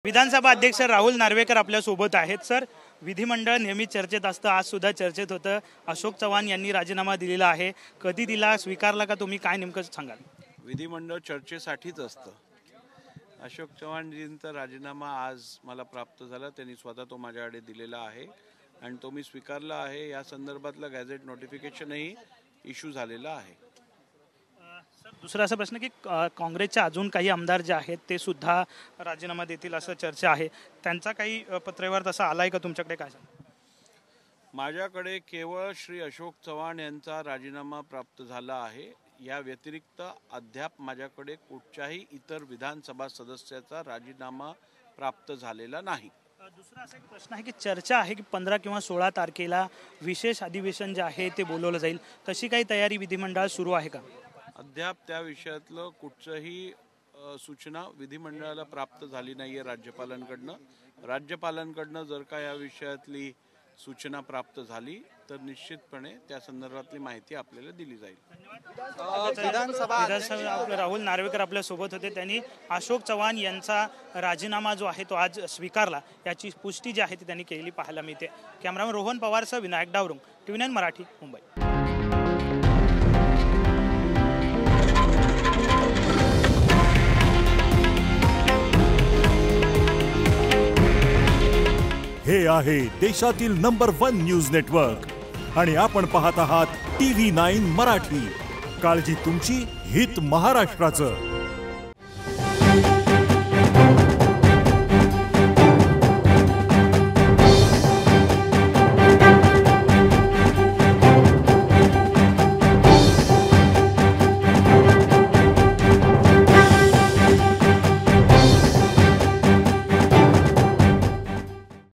विधानसभा अध्यक्ष राहुल नार्वेकर आपल्या सोबत आहेत। सर, विधिमंडळ नेहमी चर्चेत असतं, आज सुद्धा चर्चेत होतं। अशोक चव्हाण यांनी राजीनामा दिलेला आहे, कधी दिला, स्वीकारला का, तुम्ही काय नेमकं सांगाल? विधिमंडळ चर्चेसाठीच असतं। अशोक चव्हाणजींचा राजीनामा आज मला प्राप्त झाला, त्यांनी स्वतः तो माझ्याकडे दिलेला आहे आणि तो मी स्वीकारला आहे। या संदर्भातलं गॅझेट नोटिफिकेशनही इश्यू झालेला आहे। सर, दुसरा असा प्रश्न की काँग्रेसचे अजून काही आमदार जे आहेत ते सुद्धा राजीनामा देतील असं चर्चा आहे, त्यांचा काही पत्रव्यवहार तसा आलाय का तुमच्याकडे? काय सांगा? माझ्याकडे केवळ श्री अशोक चव्हाण यांचा राजीनामा प्राप्त झाला आहे। या व्यतिरिक्त अद्याप माझ्याकडे कुठच्याही इतर विधानसभा सदस्याचा राजीनामा प्राप्त झालेला नाही। दुसरा असा एक प्रश्न आहे की चर्चा आहे की 15 किंवा 16 तारखेला विशेष अधिवेशन जे आहे ते बोलवलं जाईल, तशी काही तयारी विधिमंडळात सुरू आहे का? अद्याप त्या विषयातलं कुठचंही सूचना विधिमंडळाला प्राप्त झाली नाहीये राज्यपालांकडनं। राज्यपालांकडनं जर का या विषयातली सूचना प्राप्त झाली तर निश्चितपणे त्या संदर्भातली माहिती आपल्याला दिली जाईल। विधानसभा राहुल नार्वेकर आपल्या सोबत होते, त्यांनी अशोक चव्हाण यांचा राजीनामा जो आहे तो आज स्वीकारला, याची पुष्टी जी आहे ती त्यांनी केलेली पाहायला मिळते। कॅमेरामॅन रोहन पवारसह विनायक डावरुंग, TV9 मराठी, मुंबई। हे आहे देशातील नंबर 1 न्यूज नेटवर्क आणि आपण पाहत आहात TV9 मराठी। काळजी तुमची, हित महाराष्ट्राचं।